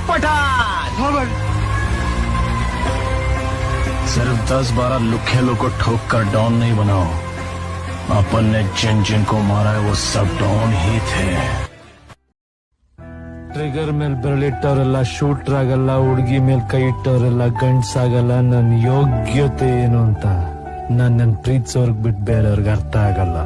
पठान। सिर्फ 10-12 लुखेलों को ठोक कर डॉन नहीं बनाओ। अपन ने जिन जिन को मारा है वो सब डॉन ही थे। ಟ್ರಿಗರ್ ಮೇಲೆ ಬೆರಳಿಟ್ಟವರೆಲ್ಲ ಶೂಟರ್ ಆಗಲ್ಲ, ಹುಡುಗಿ ಮೇಲೆ ಕೈ ಇಟ್ಟವರೆಲ್ಲ ಗಂಡ್ಸಾಗಲ್ಲ. ನನ್ನ ಯೋಗ್ಯತೆ ಏನು ಅಂತ ನನ್ನ ಪ್ರೀತಿಸೋರ್ಗ್ ಬಿಟ್ಟು ಬೇರೆಯವ್ರಿಗೆ ಅರ್ಥ ಆಗಲ್ಲ.